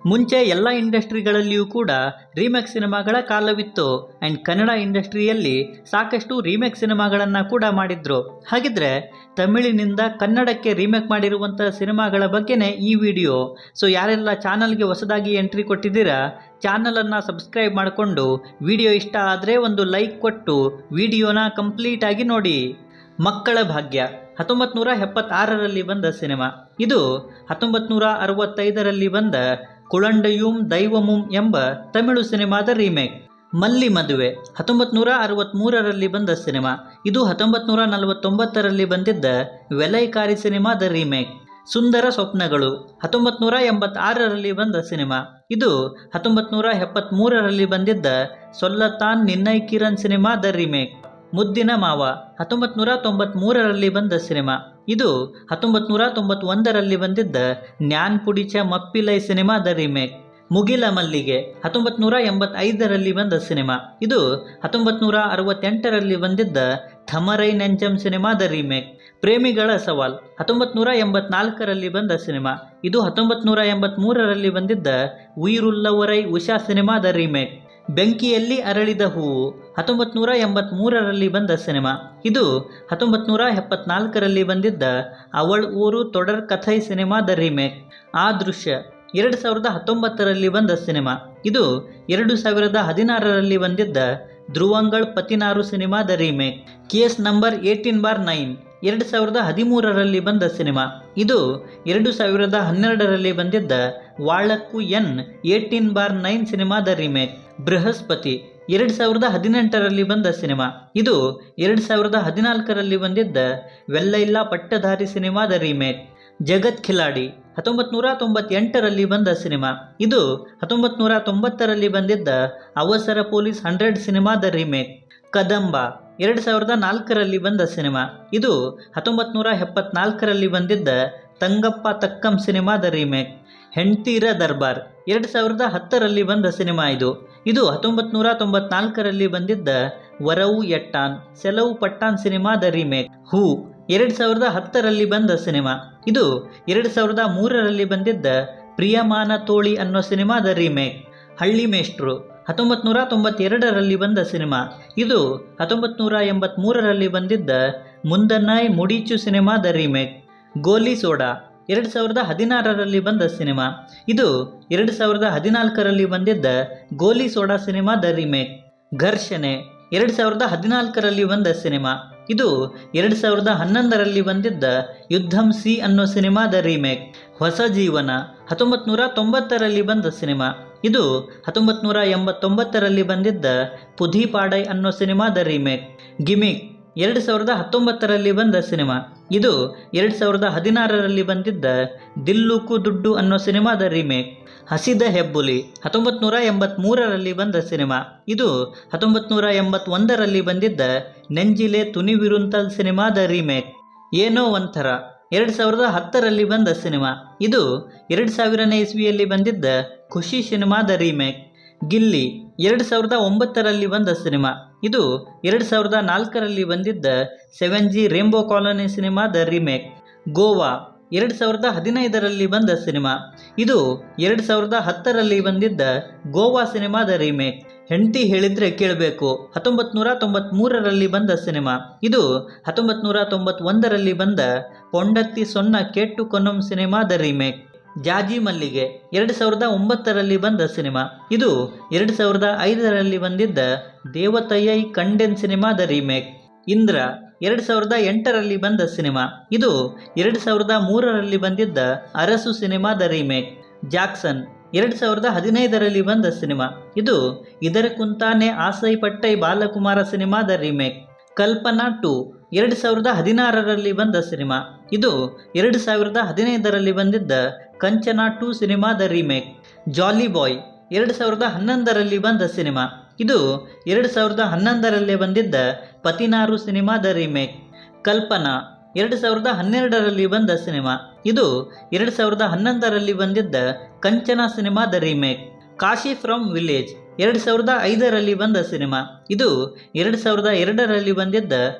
ಮುಂಚೆ ಎಲ್ಲ ಇಂಡಸ್ಟ್ರಿಗಳಲ್ಲಿಯೂ ಕೂಡ ರೀಮೇಕ್ ಸಿನಿಮಾಗಳ ಕಾಲವಿತ್ತು ಆ್ಯಂಡ್ ಕನ್ನಡ ಇಂಡಸ್ಟ್ರಿಯಲ್ಲಿ ಸಾಕಷ್ಟು ರೀಮೇಕ್ ಸಿನಿಮಾಗಳನ್ನು ಕೂಡ ಮಾಡಿದ್ರು. ಹಾಗಿದ್ರೆ ತಮಿಳಿನಿಂದ ಕನ್ನಡಕ್ಕೆ ರೀಮೇಕ್ ಮಾಡಿರುವಂಥ ಸಿನಿಮಾಗಳ ಬಗ್ಗೆನೇ ಈ ವಿಡಿಯೋ. ಸೊ ಯಾರೆಲ್ಲ ಚಾನಲ್ಗೆ ಹೊಸದಾಗಿ ಎಂಟ್ರಿ ಕೊಟ್ಟಿದ್ದೀರಾ, ಚಾನಲನ್ನು ಸಬ್ಸ್ಕ್ರೈಬ್ ಮಾಡಿಕೊಂಡು ವಿಡಿಯೋ ಇಷ್ಟ ಆದರೆ ಒಂದು ಲೈಕ್ ಕೊಟ್ಟು ವಿಡಿಯೋನ ಕಂಪ್ಲೀಟಾಗಿ ನೋಡಿ. ಮಕ್ಕಳ ಭಾಗ್ಯ 1976ರಲ್ಲಿ ಬಂದ ಸಿನಿಮಾ. ಇದು 1965ರಲ್ಲಿ ಬಂದ ಕುಳಂಡಯುಂ ದೈವಮುಂ ಎಂಬ ತಮಿಳು ಸಿನಿಮಾದ ರೀಮೇಕ್. ಮಲ್ಲಿ ಮದುವೆ 1963ರಲ್ಲಿ ಬಂದ ಸಿನಿಮಾ. ಇದು 1949ರಲ್ಲಿ ಬಂದಿದ್ದ ವೆಲೈಕಾರಿ ಸಿನಿಮಾದ ರೀಮೇಕ್. ಸುಂದರ ಸ್ವಪ್ನಗಳು 1986ರಲ್ಲಿ ಬಂದ ಸಿನಿಮಾ. ಇದು 1973ರಲ್ಲಿ ಬಂದಿದ್ದ ಸೊಲ್ಲತಾನ್ ನಿನ್ನೈ ಕಿರಣ್ ಸಿನಿಮಾದ ರೀಮೇಕ್. ಮುದ್ದಿನ ಮಾವ 1993ರಲ್ಲಿ ಬಂದ ಸಿನಿಮಾ. ಇದು 1991ರಲ್ಲಿ ಬಂದಿದ್ದ ನ್ಯಾನ್ ಪುಡಿಚ ಮಪ್ಪಿಲೈ ಸಿನಿಮಾದ ರೀಮೇಕ್. ಮುಗಿಲ ಮಲ್ಲಿಗೆ 1985ರಲ್ಲಿ ಬಂದ ಸಿನಿಮಾ. ಇದು 1968ರಲ್ಲಿ ಬಂದಿದ್ದ ಥಮರೈ ನೆಂಚಂ ಸಿನಿಮಾದ ರೀಮೇಕ್. ಪ್ರೇಮಿಗಳ ಸವಾಲ್ 1984ರಲ್ಲಿ ಬಂದ ಸಿನಿಮಾ. ಇದು 1983ರಲ್ಲಿ ಬಂದಿದ್ದ ಉಯಿರುಲ್ಲವರೈ ಉಷಾ ಸಿನಿಮಾದ ರೀಮೇಕ್. ಬೆಂಕಿಯಲ್ಲಿ ಅರಳಿದ ಹೂವು 1983ರಲ್ಲಿ ಬಂದ ಸಿನಿಮಾ. ಇದು 1974ರಲ್ಲಿ ಬಂದಿದ್ದ ಅವಳ್ ಊರು ತೊಡರ್ ಕಥೈ ಸಿನಿಮಾದ ರೀಮೇಕ್. ಆ ದೃಶ್ಯ 2019ರಲ್ಲಿ ಬಂದ ಸಿನಿಮಾ. ಇದು 2016ರಲ್ಲಿ ಬಂದಿದ್ದ ಧ್ರುವಂಗಳ್ ಪತಿನಾರು ಸಿನಿಮಾದ ರೀಮೇಕ್. ಕೇಸ್ ನಂಬರ್ 18/9 2013ರಲ್ಲಿ ಬಂದ ಸಿನಿಮಾ. ಇದು 2012ರಲ್ಲಿ ಬಂದಿದ್ದ ವಾಳಕ್ಕು ಎನ್ 18/9 ಸಿನಿಮಾದ ರೀಮೇಕ್. ಬೃಹಸ್ಪತಿ 2018ರಲ್ಲಿ ಬಂದ ಸಿನಿಮಾ. ಇದು 2014ರಲ್ಲಿ ಬಂದಿದ್ದ ವೆಲ್ಲೈಲ್ಲಾ ಪಟ್ಟಧಾರಿ ಸಿನಿಮಾದ ರೀಮೇಕ್. ಜಗತ್ ಖಿಲಾಡಿ 1998ರಲ್ಲಿ ಬಂದ ಸಿನಿಮಾ. ಇದು 1990ರಲ್ಲಿ ಬಂದಿದ್ದ ಅವಸರ ಪೊಲೀಸ್ 100 ಸಿನಿಮಾದ ರೀಮೇಕ್. ಕದಂಬ 2004ರಲ್ಲಿ ಬಂದ ಸಿನಿಮಾ. ಇದು 1974ರಲ್ಲಿ ಬಂದಿದ್ದ ತಂಗಪ್ಪ ತಕ್ಕಂ ಸಿನಿಮಾದ ರೀಮೇಕ್. ಹೆಂಡ್ತೀರ ದರ್ಬಾರ್ 2010ರಲ್ಲಿ ಬಂದ ಸಿನಿಮಾ. ಇದು 1994ರಲ್ಲಿ ಬಂದಿದ್ದ ವರವು ಎಟ್ಟಾನ್ ಸೆಲವು ಪಟ್ಟಾನ್ ಸಿನಿಮಾದ ರೀಮೇಕ್. ಹೂ 2010ರಲ್ಲಿ ಬಂದ ಸಿನಿಮಾ. ಇದು 2003ರಲ್ಲಿ ಬಂದಿದ್ದ ಪ್ರಿಯಮಾನ ತೋಳಿ ಅನ್ನೋ ಸಿನಿಮಾದ ರೀಮೇಕ್. ಹಳ್ಳಿ ಮೇಷ್ಟ್ರು 1992ರಲ್ಲಿ ಬಂದ ಸಿನಿಮಾ. ಇದು 1983ರಲ್ಲಿ ಬಂದಿದ್ದ ಮುಂದನ್ನಾಯ್ ಮುಡಿಚು ಸಿನಿಮಾದ ರೀಮೇಕ್. ಗೋಲಿ ಸೋಡಾ 2016ರಲ್ಲಿ ಬಂದ ಸಿನಿಮಾ. ಇದು 2014ರಲ್ಲಿ ಬಂದಿದ್ದ ಗೋಲಿ ಸೋಡಾ ಸಿನಿಮಾದ ರೀಮೇಕ್. ಘರ್ಷಣೆ 2014ರಲ್ಲಿ ಬಂದ ಸಿನಿಮಾ. ಇದು 2011ರಲ್ಲಿ ಬಂದಿದ್ದ ಯುದ್ಧಂ ಸಿ ಅನ್ನೋ ಸಿನಿಮಾದ ರೀಮೇಕ್. ಹೊಸ ಜೀವನ 1990ರಲ್ಲಿ ಬಂದ ಸಿನಿಮಾ. ಇದು 1989ರಲ್ಲಿ ಬಂದಿದ್ದ ಪುಧಿಪಾಡೈ ಅನ್ನೋ ಸಿನಿಮಾದ ರೀಮೇಕ್. ಗಿಮಿಕ್ 2019ರಲ್ಲಿ ಬಂದ ಸಿನಿಮಾ. ಇದು 2016ರಲ್ಲಿ ಬಂದಿದ್ದ ದಿಲ್ಲುಕು ದುಡ್ಡು ಅನ್ನೋ ಸಿನಿಮಾದ ರೀಮೇಕ್. ಹಸಿದ ಹೆಬ್ಬುಲಿ 1983ರಲ್ಲಿ ಬಂದ ಸಿನಿಮಾ. ಇದು 1981ರಲ್ಲಿ ಬಂದಿದ್ದ ನೆಂಜಿಲೆ ತುನಿವಿರುಂತಲ್ ಸಿನಿಮಾದ ರೀಮೇಕ್. ಏನೋ ಒಂಥರ 2010ರಲ್ಲಿ ಬಂದ ಸಿನಿಮಾ. ಇದು 2000ನೇ ಇಸ್ವಿಯಲ್ಲಿ ಬಂದಿದ್ದ ಖುಷಿ ಸಿನಿಮಾದ ರೀಮೇಕ್. ಗಿಲ್ಲಿ 2009ರಲ್ಲಿ ಬಂದ ಸಿನಿಮಾ. ಇದು 2004ರಲ್ಲಿ ಬಂದಿದ್ದ 7G ರೇಂಬೋ ಕಾಲೋನಿ ಸಿನಿಮಾದ ರೀಮೇಕ್. ಗೋವಾ 2015ರಲ್ಲಿ ಬಂದ ಸಿನಿಮಾ. ಇದು 2010ರಲ್ಲಿ ಬಂದಿದ್ದ ಗೋವಾ ಸಿನಿಮಾದ ರೀಮೇಕ್. ಹೆಂಡ್ತಿ ಹೇಳಿದ್ರೆ ಕೇಳಬೇಕು 1993ರಲ್ಲಿ ಬಂದ ಸಿನಿಮಾ. ಇದು 1991ರಲ್ಲಿ ಬಂದ ಪೊಂಡತ್ತಿ ಸೊನ್ನ ಕೇಟ್ಟು ಕೊನ್ನಂ ಸಿನಿಮಾದ ರೀಮೇಕ್. ಜಾಜಿ ಮಲ್ಲಿಗೆ 2009ರಲ್ಲಿ ಬಂದ ಸಿನಿಮಾ. ಇದು 2005ರಲ್ಲಿ ಬಂದಿದ್ದ ದೇವತಯ್ಯೈ ಕಂಡೆನ್ ಸಿನಿಮಾದ ರೀಮೇಕ್. ಇಂದ್ರ 2008ರಲ್ಲಿ ಬಂದ ಸಿನಿಮಾ. ಇದು 2003ರಲ್ಲಿ ಬಂದಿದ್ದ ಅರಸು ಸಿನಿಮಾದ ರೀಮೇಕ್. ಜಾಕ್ಸನ್ 2015ರಲ್ಲಿ ಬಂದ ಸಿನಿಮಾ. ಇದು ಇದರ ಕುಂತಾನೆ ಆಸೈ ಪಟ್ಟೈ ಬಾಲಕುಮಾರ ಸಿನಿಮಾದ ರೀಮೇಕ್. ಕಲ್ಪನಾ 2 2016ರಲ್ಲಿ ಬಂದ ಸಿನಿಮಾ. ಇದು 2015ರಲ್ಲಿ ಬಂದಿದ್ದ ಕಂಚನಾ 2 ಸಿನಿಮಾದ ರೀಮೇಕ್. ಜಾಲಿ ಬಾಯ್ 2011ರಲ್ಲಿ ಬಂದ ಸಿನಿಮಾ. ಇದು 2011ರಲ್ಲೇ ಬಂದಿದ್ದ ಪತಿನಾರು ಸಿನಿಮಾದ ರೀಮೇಕ್. ಕಲ್ಪನಾ 2012ರಲ್ಲಿ ಬಂದ ಸಿನಿಮಾ. ಇದು 2011ರಲ್ಲಿ ಬಂದಿದ್ದ ಕಂಚನ ಸಿನಿಮಾದ ರೀಮೇಕ್. ಕಾಶಿ ಫ್ರಮ್ ವಿಲೇಜ್ 2005ರಲ್ಲಿ ಬಂದ ಸಿನಿಮಾ. ಇದು 2002ರಲ್ಲಿ ಬಂದಿದ್ದ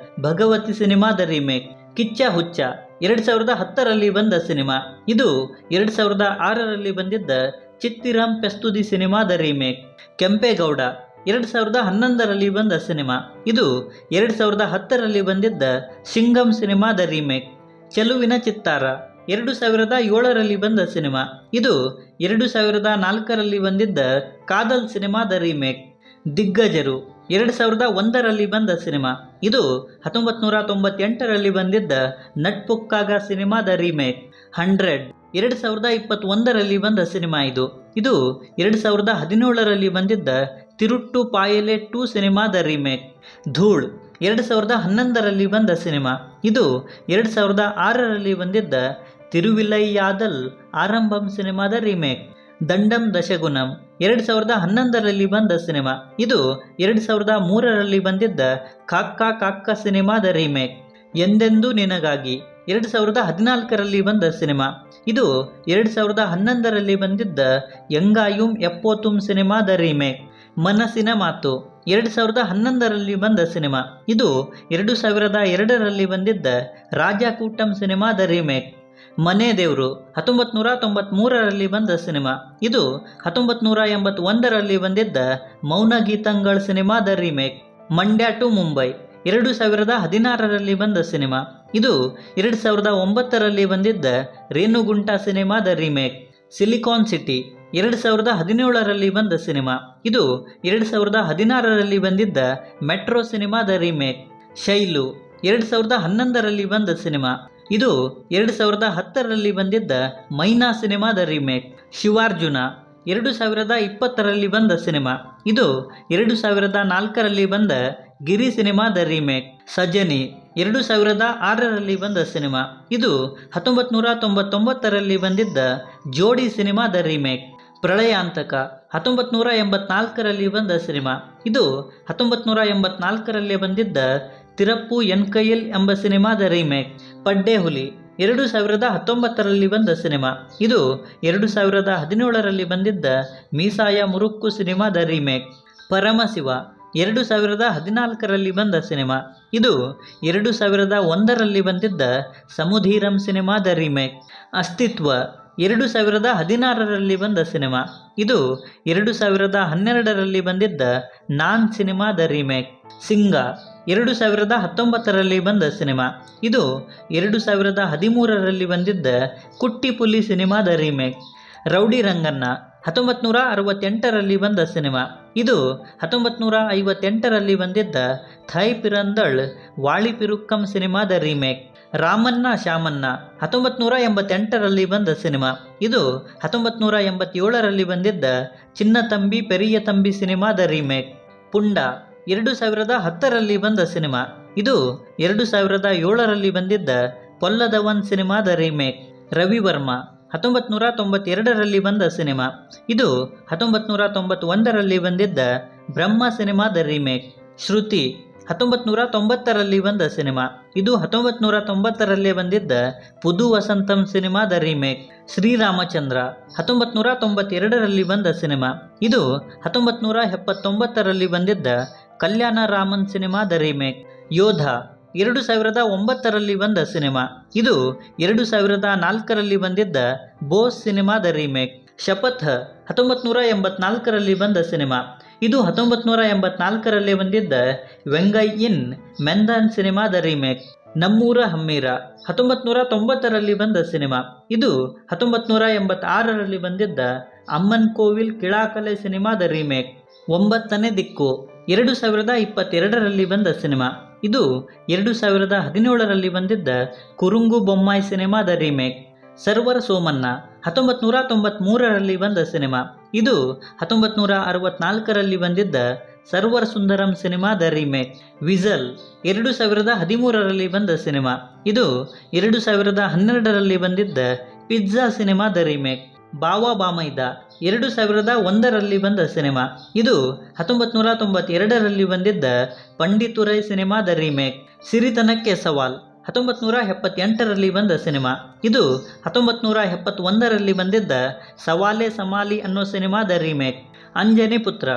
ಭಗವತಿ ಸಿನಿಮಾದ ರೀಮೇಕ್. ಕಿಚ್ಚ ಹುಚ್ಚ 2010ರಲ್ಲಿ ಬಂದ ಸಿನಿಮಾ. ಇದು 2006ರಲ್ಲಿ ಬಂದಿದ್ದ ಚಿತ್ತಿರಾಮ್ ಪೆಸ್ತುದಿ ಸಿನಿಮಾದ ರೀಮೇಕ್. ಕೆಂಪೇಗೌಡ 2011ರಲ್ಲಿ ಬಂದ ಸಿನಿಮಾ. ಇದು 2010ರಲ್ಲಿ ಬಂದಿದ್ದ ಸಿಂಗಂ ಸಿನಿಮಾದ ರೀಮೇಕ್. ಚೆಲುವಿನ ಚಿತ್ತಾರ 2007ರಲ್ಲಿ ಬಂದ ಸಿನಿಮಾ. ಇದು 2004ರಲ್ಲಿ ಬಂದಿದ್ದ ಕಾದಲ್ ಸಿನಿಮಾದ ರೀಮೇಕ್. ದಿಗ್ಗಜರು 2001ರಲ್ಲಿ ಬಂದ ಸಿನಿಮಾ. ಇದು 1998ರಲ್ಲಿ ಬಂದಿದ್ದ ನಟ್ಪುಕ್ಕಾಗ ಸಿನಿಮಾದ ರೀಮೇಕ್. 100 2021ರಲ್ಲಿ ಬಂದ ಸಿನಿಮಾ. ಇದು 2017ರಲ್ಲಿ ಬಂದಿದ್ದ ತಿರುಟ್ಟು ಪಾಯಲೆ 2 ಸಿನಿಮಾದ ರೀಮೇಕ್. ಧೂಳ್ 2011ರಲ್ಲಿ ಬಂದ ಸಿನಿಮಾ. ಇದು 2006ರಲ್ಲಿ ಬಂದಿದ್ದ ತಿರುವಿಲೈಯಾದಲ್ ಆರಂಭಂ ಸಿನಿಮಾದ ರೀಮೇಕ್. ದಂಡಂ ದಶಗುಣಂ 2011ರಲ್ಲಿ ಬಂದ ಸಿನಿಮಾ. ಇದು 2003ರಲ್ಲಿ ಬಂದಿದ್ದ ಕಾಕ್ಕ ಕಾಕ್ಕ ಸಿನಿಮಾದ ರೀಮೇಕ್. ಎಂದೆಂದೂ ನಿನಗಾಗಿ 2014ರಲ್ಲಿ ಬಂದ ಸಿನಿಮಾ. ಇದು 2011ರಲ್ಲಿ ಬಂದಿದ್ದ ಎಂಗಾಯುಂ ಎಪ್ಪೋತುಂ ಸಿನಿಮಾದ ರೀಮೇಕ್. ಮನಸ್ಸಿನ ಮಾತು 2011ರಲ್ಲಿ ಬಂದ ಸಿನಿಮಾ. ಇದು 2002ರಲ್ಲಿ ಬಂದಿದ್ದ ರಾಜಕೂಟಂ ಸಿನಿಮಾದ ರೀಮೇಕ್. ಮನೆ ದೇವ್ರು 1993ರಲ್ಲಿ ಬಂದ ಸಿನಿಮಾ. ಇದು 1981ರಲ್ಲಿ ಬಂದಿದ್ದ ಮೌನ ಗೀತಂಗಳ್ ಸಿನಿಮಾದ ರೀಮೇಕ್. ಮಂಡ್ಯ ಟು ಮುಂಬೈ 2016ರಲ್ಲಿ ಬಂದ ಸಿನಿಮಾ. ಇದು 2009ರಲ್ಲಿ ಬಂದಿದ್ದ ರೇಣುಗುಂಟ ಸಿನಿಮಾದ ರೀಮೇಕ್. ಸಿಲಿಕಾನ್ ಸಿಟಿ 2017ರಲ್ಲಿ ಬಂದ ಸಿನಿಮಾ. ಇದು 2016ರಲ್ಲಿ ಬಂದಿದ್ದ ಮೆಟ್ರೋ ಸಿನಿಮಾದ ರೀಮೇಕ್. ಶೈಲು 2011ರಲ್ಲಿ ಬಂದ ಸಿನಿಮಾ. ಇದು 2010ರಲ್ಲಿ ಬಂದಿದ್ದ ಮೈನಾ ಸಿನಿಮಾದ ರೀಮೇಕ್. ಶಿವಾರ್ಜುನ 2020ರಲ್ಲಿ ಬಂದ ಸಿನಿಮಾ. ಇದು 2004ರಲ್ಲಿ ಬಂದ ಗಿರಿ ಸಿನಿಮಾದ ರೀಮೇಕ್. ಸಜನಿ 2006ರಲ್ಲಿ ಬಂದ ಸಿನಿಮಾ. ಇದು 1999ರಲ್ಲಿ ಬಂದಿದ್ದ ಜೋಡಿ ಸಿನಿಮಾದ ರೀಮೇಕ್. ಪ್ರಳಯಾಂತಕ 1984ರಲ್ಲಿ ಬಂದ ಸಿನಿಮಾ. ಇದು 1984ರಲ್ಲಿ ಬಂದಿದ್ದ ತಿರಪ್ಪು ಎನ್ಕೈಯಲ್ ಎಂಬ ಸಿನಿಮಾದ ರೀಮೇಕ್. ಪಡ್ಡೆ ಹುಲಿ 2019ರಲ್ಲಿ ಬಂದ ಸಿನಿಮಾ. ಇದು 2017ರಲ್ಲಿ ಬಂದಿದ್ದ ಮೀಸಾಯ ಮುರುಕ್ಕು ಸಿನಿಮಾದ ರೀಮೇಕ್. ಪರಮಶಿವ 2014ರಲ್ಲಿ ಬಂದ ಸಿನಿಮಾ. ಇದು 2001ರಲ್ಲಿ ಬಂದಿದ್ದ ಸಮುಧೀರಂ ಸಿನಿಮಾದ ರೀಮೇಕ್. ಅಸ್ತಿತ್ವ 2016ರಲ್ಲಿ ಬಂದ ಸಿನಿಮಾ. ಇದು 2012ರಲ್ಲಿ ಬಂದಿದ್ದ ನಾನ್ ಸಿನಿಮಾದ ರೀಮೇಕ್. ಸಿಂಗ 2019ರಲ್ಲಿ ಬಂದ ಸಿನಿಮಾ. ಇದು 2013ರಲ್ಲಿ ಬಂದಿದ್ದ ಕುಟ್ಟಿ ಪುಲಿ ಸಿನಿಮಾದ ರೀಮೇಕ್. ರೌಡಿ ರಂಗಣ್ಣ 1968ರಲ್ಲಿ ಬಂದ ಸಿನಿಮಾ. ಇದು 1958ರಲ್ಲಿ ಬಂದಿದ್ದ ಥೈ ಪಿರಂದಳ್ ವಾಳಿ ಪಿರುಕ್ಕಂ ಸಿನಿಮಾದ ರೀಮೇಕ್. ರಾಮಣ್ಣ ಶ್ಯಾಮಣ್ಣ 1988ರಲ್ಲಿ ಬಂದ ಸಿನಿಮಾ. ಇದು 1987ರಲ್ಲಿ ಬಂದಿದ್ದ ಚಿನ್ನ ತಂಬಿ ಪೆರಿಯ ತಂಬಿ ಸಿನಿಮಾದ ರೀಮೇಕ್. ಪುಂಡ 2010ರಲ್ಲಿ ಬಂದ ಸಿನಿಮಾ. ಇದು 2007ರಲ್ಲಿ ಬಂದಿದ್ದ ಪೊಲ್ಲದವನ್ ಸಿನಿಮಾದ ರೀಮೇಕ್. ರವಿವರ್ಮ 1992ರಲ್ಲಿ ಬಂದ ಸಿನಿಮಾ. ಇದು 1991ರಲ್ಲಿ ಬಂದಿದ್ದ ಬ್ರಹ್ಮ ಸಿನಿಮಾದ ರೀಮೇಕ್. ಶ್ರುತಿ 1990ರಲ್ಲಿ ಬಂದ ಸಿನಿಮಾ. ಇದು 1990ರಲ್ಲೇ ಬಂದಿದ್ದ ಪುದು ವಸಂತಂ ಸಿನಿಮಾದ ರೀಮೇಕ್. ಶ್ರೀರಾಮಚಂದ್ರ 1992ರಲ್ಲಿ ಬಂದ ಸಿನಿಮಾ. ಇದು 1979ರಲ್ಲಿ ಬಂದಿದ್ದ ಕಲ್ಯಾಣ ರಾಮನ್ ಸಿನಿಮಾದ ರೀಮೇಕ್. ಯೋಧ 2009ರಲ್ಲಿ ಬಂದ ಸಿನಿಮಾ. ಇದು 2004ರಲ್ಲಿ ಬಂದಿದ್ದ ಬೋಸ್ ಸಿನಿಮಾದ ರೀಮೇಕ್. ಶಪಥ 1984ರಲ್ಲಿ ಬಂದ ಸಿನಿಮಾ. ಇದು 1984ರಲ್ಲೇ ಬಂದಿದ್ದ ವೆಂಗೈ ಇನ್ ಮೆಂದನ್ ಸಿನಿಮಾದ ರೀಮೇಕ್. ನಮ್ಮೂರ ಹಮ್ಮೀರ 1990ರಲ್ಲಿ ಬಂದ ಸಿನಿಮಾ. ಇದು 1986ರಲ್ಲಿ ಬಂದಿದ್ದ ಅಮ್ಮನ್ ಕೋವಿಲ್ ಕಿಳಾಕಲೆ ಸಿನಿಮಾದ ರೀಮೇಕ್. ಒಂಬತ್ತನೇ ದಿಕ್ಕು 2022ರಲ್ಲಿ ಬಂದ ಸಿನಿಮಾ. ಇದು 2017ರಲ್ಲಿ ಬಂದಿದ್ದ ಕುರುಂಗು ಬೊಮ್ಮಾಯಿ ಸಿನಿಮಾದ ರೀಮೇಕ್. ಸರ್ವರ್ ಸೋಮಣ್ಣ 1993ರಲ್ಲಿ ಬಂದ ಸಿನಿಮಾ. ಇದು 1964ರಲ್ಲಿ ಬಂದಿದ್ದ ಸರ್ವರ್ ಸುಂದರಂ ಸಿನಿಮಾದ ರೀಮೇಕ್. ವಿಸಲ್ 2013ರಲ್ಲಿ ಬಂದ ಸಿನಿಮಾ. ಇದು 2012ರಲ್ಲಿ ಬಂದಿದ್ದ ಪಿಜ್ಜಾ ಸಿನಿಮಾದ ರೀಮೇಕ್. ಬಾವಾ ಬಾಮೈದ 2001ರಲ್ಲಿ ಬಂದ ಸಿನಿಮಾ. ಇದು 1992ರಲ್ಲಿ ಬಂದಿದ್ದ ಪಂಡಿತುರೈ ಸಿನಿಮಾದ ರೀಮೇಕ್. ಸಿರಿತನಕ್ಕೆ ಸವಾಲ್ 1978ರಲ್ಲಿ ಬಂದ ಸಿನಿಮಾ. ಇದು 1971ರಲ್ಲಿ ಬಂದಿದ್ದ ಸವಾಲೆ ಸಮಾಲಿ ಅನ್ನೋ ಸಿನಿಮಾದ ರೀಮೇಕ್. ಅಂಜನಿ ಪುತ್ರ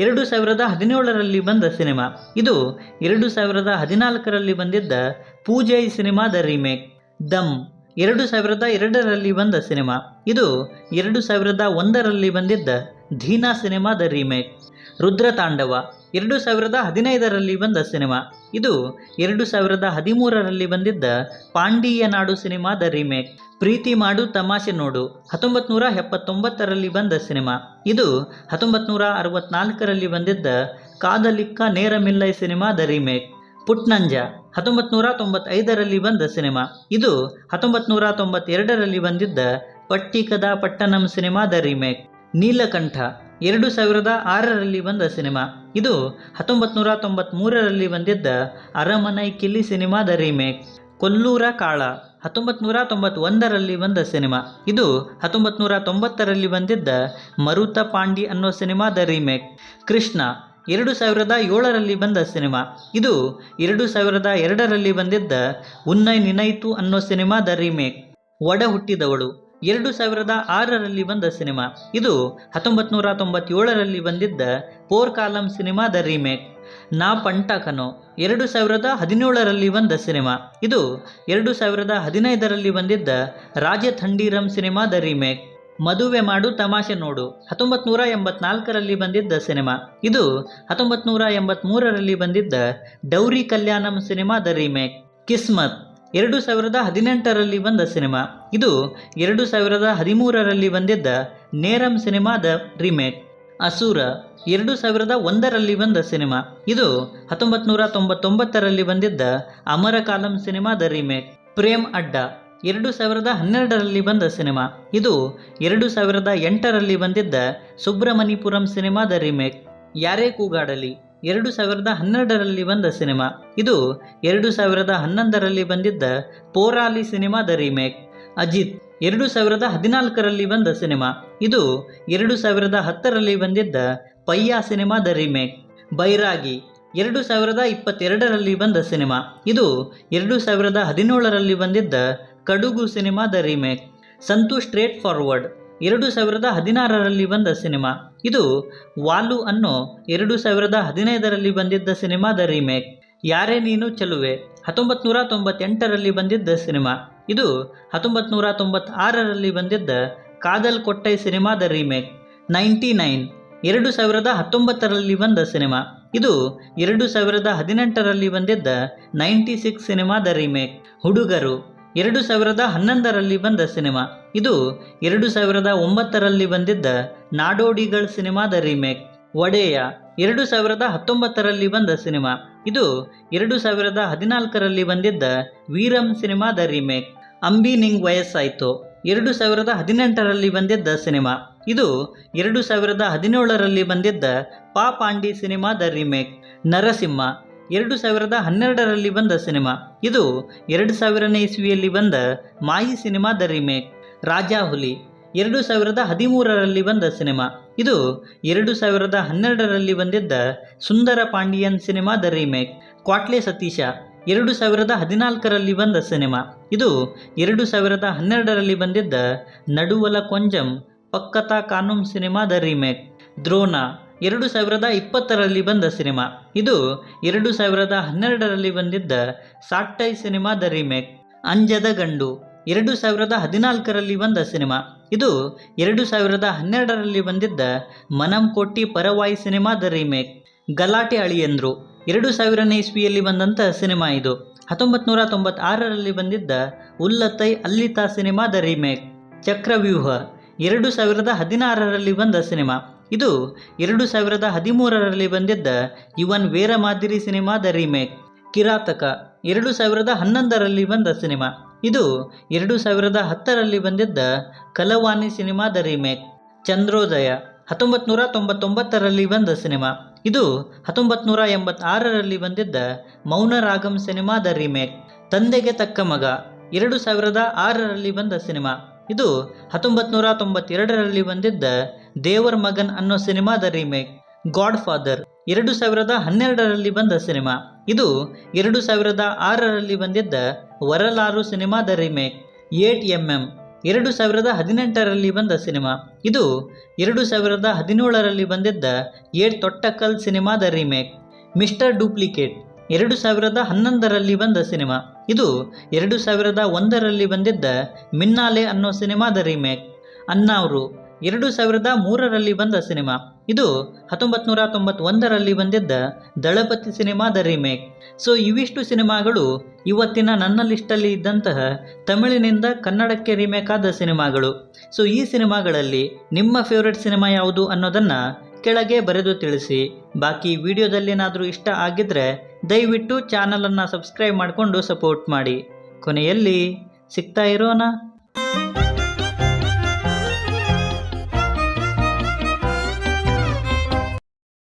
2017ರಲ್ಲಿ ಬಂದ ಸಿನಿಮಾ. ಇದು 2014ರಲ್ಲಿ ಬಂದಿದ್ದ ಪೂಜೈ ಸಿನಿಮಾದ ರೀಮೇಕ್. ದಮ್ 2002ರಲ್ಲಿ ಬಂದ ಸಿನಿಮಾ. ಇದು 2001ರಲ್ಲಿ ಬಂದಿದ್ದ ಧೀನಾ ಸಿನಿಮಾದ ರೀಮೇಕ್. ರುದ್ರತಾಂಡವ 2015ರಲ್ಲಿ ಬಂದ ಸಿನಿಮಾ. ಇದು 2013ರಲ್ಲಿ ಬಂದಿದ್ದ ಪಾಂಡಿಯ ನಾಡು ಸಿನಿಮಾದ ರೀಮೇಕ್. ಪ್ರೀತಿ ಮಾಡು ತಮಾಷೆ ನೋಡು 1979ರಲ್ಲಿ ಬಂದ ಸಿನಿಮಾ. ಇದು 1964ರಲ್ಲಿ ಬಂದಿದ್ದ ಕಾದಲಿಕ್ಕ ನೇರಮಿಲ್ಲೈ ಸಿನಿಮಾದ ರೀಮೇಕ್. ಪುಟ್ನಂಜ 1995ರಲ್ಲಿ ಬಂದ ಸಿನಿಮಾ. ಇದು 1992ರಲ್ಲಿ ಬಂದಿದ್ದ ಪಟ್ಟಿಕದ ಪಟ್ಟಣಂ ಸಿನಿಮಾದ ರೀಮೇಕ್. ನೀಲಕಂಠ 2006ರಲ್ಲಿ ಬಂದ ಸಿನಿಮಾ. ಇದು 1993ರಲ್ಲಿ ಬಂದಿದ್ದ ಅರಮನೈ ಕಿಲ್ಲಿ ಸಿನಿಮಾದ ರೀಮೇಕ್. ಕೊಲ್ಲೂರ ಕಾಳ 1991ರಲ್ಲಿ ಬಂದ ಸಿನಿಮಾ. ಇದು 1990ರಲ್ಲಿ ಬಂದಿದ್ದ ಮರುತ ಪಾಂಡಿ ಅನ್ನೋ ಸಿನಿಮಾದ ರೀಮೇಕ್. ಕೃಷ್ಣ 2007ರಲ್ಲಿ ಬಂದ ಸಿನಿಮಾ. ಇದು 2002ರಲ್ಲಿ ಬಂದಿದ್ದ ಉನ್ನೈ ನಿನೈತು ಅನ್ನೋ ಸಿನಿಮಾದ ರೀಮೇಕ್. ಒಡ ಹುಟ್ಟಿದವಳು 2006ರಲ್ಲಿ ಬಂದ ಸಿನಿಮಾ. ಇದು 1997ರಲ್ಲಿ ಬಂದಿದ್ದ ಪೋರ್ಕಾಲಂ ಸಿನಿಮಾದ ರೀಮೇಕ್. ನಾ ಪಂಟಕನೋ 2017ರಲ್ಲಿ ಬಂದ ಸಿನಿಮಾ. ಇದು 2015ರಲ್ಲಿ ಬಂದಿದ್ದ ರಾಜಥಂಡೀರಂ ಸಿನಿಮಾದ ರೀಮೇಕ್. ಮದುವೆ ಮಾಡು ತಮಾಷೆ ನೋಡು 1984ರಲ್ಲಿ ಬಂದಿದ್ದ ಸಿನಿಮಾ. ಇದು 1983ರಲ್ಲಿ ಬಂದಿದ್ದ ಡೌರಿ ಕಲ್ಯಾಣಂ ಸಿನಿಮಾದ ರೀಮೇಕ್. ಕಿಸ್ಮತ್ 2018ರಲ್ಲಿ ಬಂದ ಸಿನಿಮಾ. ಇದು 2013ರಲ್ಲಿ ಬಂದಿದ್ದ ನೇರಂ ಸಿನಿಮಾದ ರೀಮೇಕ್. ಅಸುರ 2001ರಲ್ಲಿ ಬಂದ ಸಿನಿಮಾ. ಇದು 1999ರಲ್ಲಿ ಬಂದಿದ್ದ ಅಮರಕಾಲಂ ಸಿನಿಮಾದ ರೀಮೇಕ್. ಪ್ರೇಮ್ ಅಡ್ಡ 2012ರಲ್ಲಿ ಬಂದ ಸಿನಿಮಾ. ಇದು 2008ರಲ್ಲಿ ಬಂದಿದ್ದ ಸುಬ್ರಮಣಿಪುರಂ ಸಿನಿಮಾದ ರೀಮೇಕ್. ಯಾರೇ ಕೂಗಾಡಲಿ 2012ರಲ್ಲಿ ಬಂದ ಸಿನಿಮಾ. ಇದು 2011ರಲ್ಲಿ ಬಂದಿದ್ದ ಪೋರಾಲಿ ಸಿನಿಮಾದ ರೀಮೇಕ್. ಅಜಿತ್ 2014ರಲ್ಲಿ ಬಂದ ಸಿನಿಮಾ. ಇದು 2010ರಲ್ಲಿ ಬಂದಿದ್ದ ಪಯ್ಯ ಸಿನಿಮಾದ ರೀಮೇಕ್. ಬೈರಾಗಿ 2022ರಲ್ಲಿ ಬಂದ ಸಿನಿಮಾ. ಇದು 2017ರಲ್ಲಿ ಬಂದಿದ್ದ ಕಡುಗು ಸಿನಿಮಾದ ರೀಮೇಕ್. ಸಂತು ಸ್ಟ್ರೇಟ್ ಫಾರ್ವರ್ಡ್ 2016ರಲ್ಲಿ ಬಂದ ಸಿನಿಮಾ. ಇದು ವಾಲು ಅನ್ನೋ 2015ರಲ್ಲಿ ಬಂದಿದ್ದ ಸಿನಿಮಾದ ರೀಮೇಕ್. ಯಾರೇ ನೀನು ಚೆಲುವೆ 1998ರಲ್ಲಿ ಬಂದಿದ್ದ ಸಿನಿಮಾ. ಇದು 1996ರಲ್ಲಿ ಬಂದಿದ್ದ ಕಾದಲ್ ಕೊಟ್ಟೈ ಸಿನಿಮಾದ ರೀಮೇಕ್. 99 2019ರಲ್ಲಿ ಬಂದ ಸಿನಿಮಾ. ಇದು 2018ರಲ್ಲಿ ಬಂದಿದ್ದ 96 ಸಿನಿಮಾದ ರೀಮೇಕ್. ಹುಡುಗರು 2011ರಲ್ಲಿ ಬಂದ ಸಿನಿಮಾ. ಇದು 2009ರಲ್ಲಿ ಬಂದಿದ್ದ ನಾಡೋಡಿಗಳ್ ಸಿನಿಮಾದ ರೀಮೇಕ್. ಒಡೆಯ 2019ರಲ್ಲಿ ಬಂದ ಸಿನಿಮಾ. ಇದು 2014ರಲ್ಲಿ ಬಂದಿದ್ದ ವೀರಂ ಸಿನಿಮಾದ ರೀಮೇಕ್. ಅಂಬಿ ನಿಂಗ್ ವಯಸ್ಸಾಯ್ತು 2018ರಲ್ಲಿ ಬಂದಿದ್ದ ಸಿನಿಮಾ. ಇದು 2017ರಲ್ಲಿ ಬಂದಿದ್ದ ಪಾ ಪಾಂಡಿ ಸಿನಿಮಾದ ರೀಮೇಕ್. ನರಸಿಂಹ 2012ರಲ್ಲಿ ಬಂದ ಸಿನಿಮಾ. ಇದು 2000ನೇ ಇಸ್ವಿಯಲ್ಲಿ ಬಂದ ಮಾಯಿ ಸಿನಿಮಾದ ರೀಮೇಕ್. ರಾಜಾಹುಲಿ 2013ರಲ್ಲಿ ಬಂದ ಸಿನಿಮಾ. ಇದು 2012ರಲ್ಲಿ ಬಂದಿದ್ದ ಸುಂದರ ಪಾಂಡಿಯನ್ ಸಿನಿಮಾದ ರೀಮೇಕ್. ಕ್ವಾಟ್ಲೆ ಸತೀಶ 2014ರಲ್ಲಿ ಬಂದ ಸಿನಿಮಾ. ಇದು 2012ರಲ್ಲಿ ಬಂದಿದ್ದ ನಡುವಲ ಕೊಂಜಂ ಪಕ್ಕತಾ ಕಾನುಂ ಸಿನಿಮಾದ ರೀಮೇಕ್. ದ್ರೋಣ 2020ರಲ್ಲಿ ಬಂದ ಸಿನಿಮಾ. ಇದು 2012ರಲ್ಲಿ ಬಂದಿದ್ದ ಸಾಟ್ಟೈ ಸಿನಿಮಾದ ರೀಮೇಕ್. ಅಂಜದ ಗಂಡು 2014ರಲ್ಲಿ ಬಂದ ಸಿನಿಮಾ. ಇದು 2012ರಲ್ಲಿ ಬಂದಿದ್ದ ಮನಂ ಕೊಟ್ಟಿ ಪರವಾಯಿ ಸಿನಿಮಾದ ರೀಮೇಕ್. ಗಲಾಟೆ ಅಳಿಯಂದ್ರು 2000ನೇ ಇಸ್ವಿಯಲ್ಲಿ ಬಂದಂಥ ಸಿನಿಮಾ ಇದು. 1996ರಲ್ಲಿ ಬಂದಿದ್ದ ಉಲ್ಲತೈ ಅಲ್ಲಿತಾ ಸಿನಿಮಾದ ರೀಮೇಕ್. ಚಕ್ರವ್ಯೂಹ 2016ರಲ್ಲಿ ಬಂದ ಸಿನಿಮಾ. ಇದು 2013ರಲ್ಲಿ ಬಂದಿದ್ದ ಇವನ್ ವೀರಮಾದಿರಿ ಸಿನಿಮಾದ ರೀಮೇಕ್. ಕಿರಾತಕ 2011ರಲ್ಲಿ ಬಂದ ಸಿನಿಮಾ. ಇದು 2010ರಲ್ಲಿ ಬಂದಿದ್ದ ಕಲವಾನಿ ಸಿನಿಮಾದ ರೀಮೇಕ್. ಚಂದ್ರೋದಯ 1999ರಲ್ಲಿ ಬಂದ ಸಿನಿಮಾ. ಇದು 1986ರಲ್ಲಿ ಬಂದಿದ್ದ ಮೌನರಾಗಂ ಸಿನಿಮಾದ ರೀಮೇಕ್. ತಂದೆಗೆ ತಕ್ಕ ಮಗ 2006ರಲ್ಲಿ ಬಂದ ಸಿನಿಮಾ. ಇದು 1992ರಲ್ಲಿ ಬಂದಿದ್ದ ದೇವರ್ ಮಗನ್ ಅನ್ನೋ ಸಿನಿಮಾದ ರೀಮೇಕ್. ಗಾಡ್ ಫಾದರ್ 2012ರಲ್ಲಿ ಬಂದ ಸಿನಿಮಾ. ಇದು 2006ರಲ್ಲಿ ಬಂದಿದ್ದ ವರಲಾರು ಸಿನಿಮಾದ ರೀಮೇಕ್. 8mm 2018ರಲ್ಲಿ ಬಂದ ಸಿನಿಮಾ. ಇದು 2017ರಲ್ಲಿ ಬಂದಿದ್ದ ಏಟ್ ತೊಟ್ಟಕ್ಕಲ್ ಸಿನಿಮಾದ ರೀಮೇಕ್. ಮಿಸ್ಟರ್ ಡೂಪ್ಲಿಕೇಟ್ 2011ರಲ್ಲಿ ಬಂದ ಸಿನಿಮಾ. ಇದು 2001ರಲ್ಲಿ ಬಂದಿದ್ದ ಮಿನ್ನಾಲೆ ಅನ್ನೋ ಸಿನಿಮಾದ ರೀಮೇಕ್. ಅನ್ನಾವ್ರು 2003ರಲ್ಲಿ ಬಂದ ಸಿನಿಮಾ. ಇದು 1991ರಲ್ಲಿ ಬಂದಿದ್ದ ದಳಪತಿ ಸಿನಿಮಾದ ರೀಮೇಕ್. ಸೊ ಇವಿಷ್ಟು ಸಿನಿಮಾಗಳು ಇವತ್ತಿನ ನನ್ನ ಲಿಸ್ಟಲ್ಲಿ ಇದ್ದಂತಹ ತಮಿಳಿನಿಂದ ಕನ್ನಡಕ್ಕೆ ರೀಮೇಕ್ ಆದ ಸಿನಿಮಾಗಳು. ಸೊ ಈ ಸಿನಿಮಾಗಳಲ್ಲಿ ನಿಮ್ಮ ಫೇವ್ರೆಟ್ ಸಿನಿಮಾ ಯಾವುದು ಅನ್ನೋದನ್ನು ಕೆಳಗೆ ಬರೆದು ತಿಳಿಸಿ. ಬಾಕಿ ವಿಡಿಯೋದಲ್ಲೇನಾದರೂ ಇಷ್ಟ ಆಗಿದ್ದರೆ ದಯವಿಟ್ಟು ಚಾನಲನ್ನು ಸಬ್ಸ್ಕ್ರೈಬ್ ಮಾಡಿಕೊಂಡು ಸಪೋರ್ಟ್ ಮಾಡಿ. ಕೊನೆಯಲ್ಲಿ ಸಿಗ್ತಾ ಇರೋಣ.